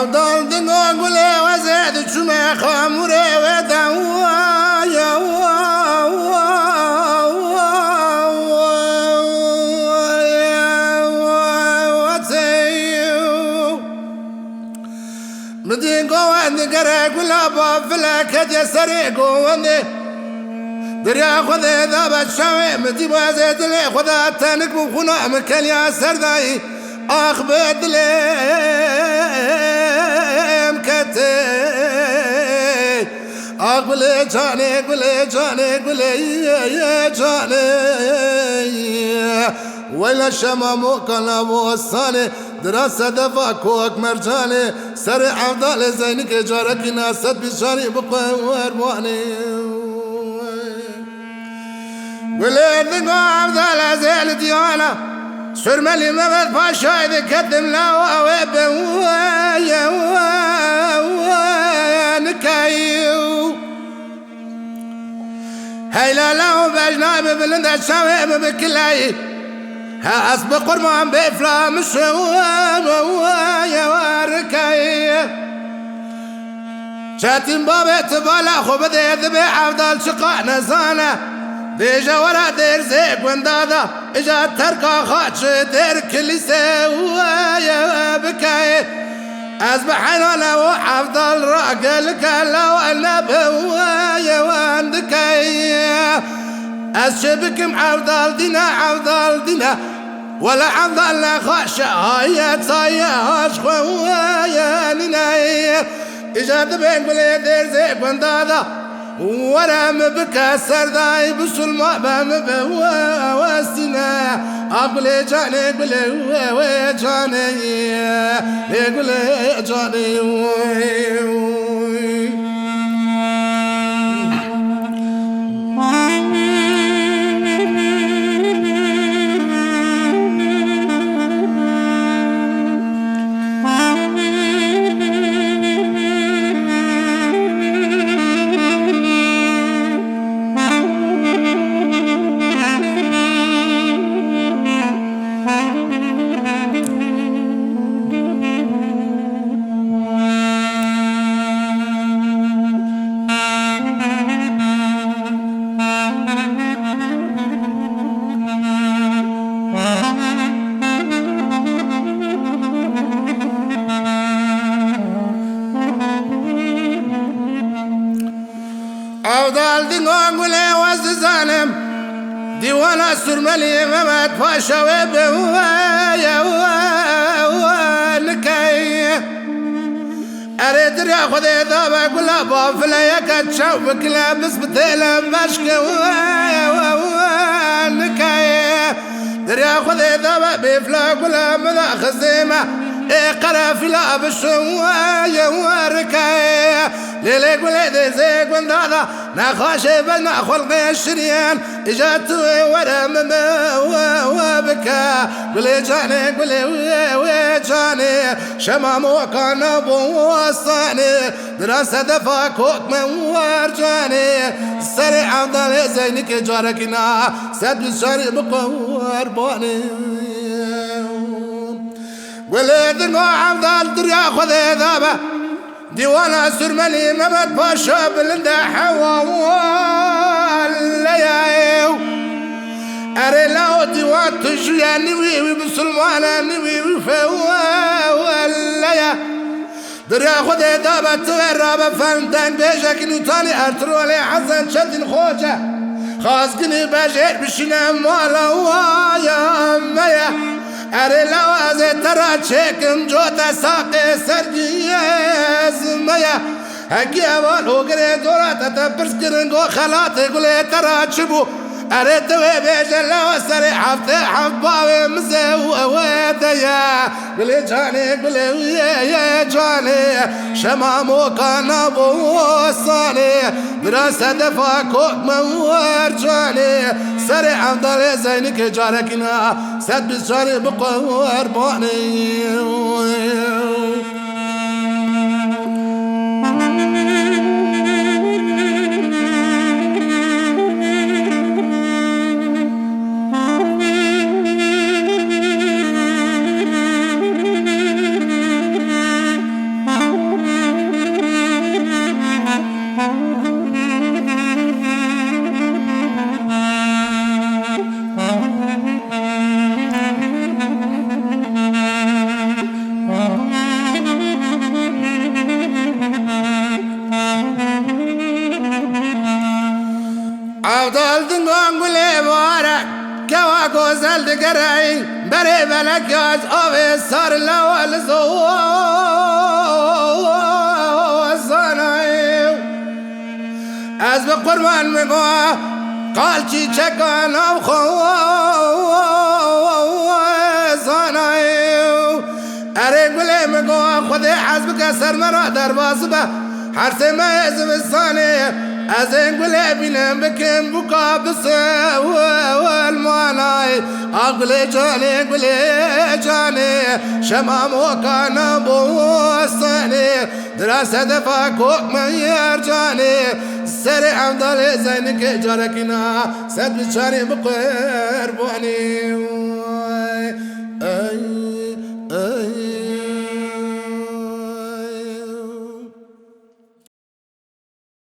أفضل دنقول وزاد شما خمرة ودوايا مدين قوان قرق ولا بافلا كد سريق قوان دريا خذ ذاب الشوي مدي وزاد لي خذ تانك بخنا مكان يا سرداي اخ بدلم كتي اقبل جاني قبل جاني قبل يا جاني ولا شمامو كان وصاني دراسة دفاكوك مرجاني سرع أفضل زينك جارك ناسد بشاري بقوار مواني وليدك أفضل زيل ديانا سرمالي مبت باشا إذا كدم لا وابن نكايو هيلا لا بجناب بلند الشوام بكلاي حسب قرمان بفلام يا واركاي شاتم بابت بالا خو بده ذبي افضل شقا نزانا ديجا ورا دير زيك وندادا اجا تركا خاتش دير كليسه يا بكاي اصبحنا لو افضل راجلك لو النب يا وندكاي أشبكم أفضل دينا ولا أفضل خاشة هاي تصياش خويا نيناي إجاد بين بلادر زيك وندادا ورا مبكى سرداي بسلمى بمبوا وسنا أقول جاني قولي جاني قولي جاني أفضل دنقول وززانم ديوانا سرمالي ممات باشا وبوايا نكاي أريد رياخذ ذابا قولا بافلا يكتشاو بكلا بس بتيلم باشكا نكاي رياخذ ذابا بيفلا قولا مذا خزيمة قرافلا بشوايا وركاي ليلي قولي دي زيك وندادا ناخاشي بنا خلق الشريان اجاتوي ورا مما وبكا قولي جاني قولي جاني شمامو كان ابو وصاني دراسة دفاكوك من ورجاني سريع افضل زينك جاركنا سد الشاري بقوار باني قولي دنو افضل دريا خذي ذابا ديوانا سرمالي مبت باشا بلندا حواليايو أري لاو ديوان تجريا نويوي بسلمانا نويوي فواليا دريا خذي دابا تويرابا فانتان بيجاك نوتاني أرترولي حسن شدين خوجة خاسقني باجير بشنا مالا وايا ميا أري لوازي ترى تشيكم جوتا ساقي سرجيز ميا هكي أول هوغري دورا تتبرس كرنقو خلاتي قولي ترى تشبو أري توي بيجا لو سري حفتي حباوي مزيو ويديا قولي جاني قولي يا جاني شمامو كان أبو وصاني دراسة دفاكوك موار جاني سري أفضل زينك جاركنا سد بالجاري بقوار باني گوزل دگرهی بری بلک یاج آوی سار لول زوزانای از به قربان میگو قالچی چکانم خوزانای اره گله میگو خود حزب که سر مرا در باز به هر سمه از بسانه از این گله بینم بکن بکا بسه والمانای گله جانه شمام و کانا بوستانه دراسه دفا کوک میر جانه سر عمدال زین که جارکینا سد بچاری بقربانی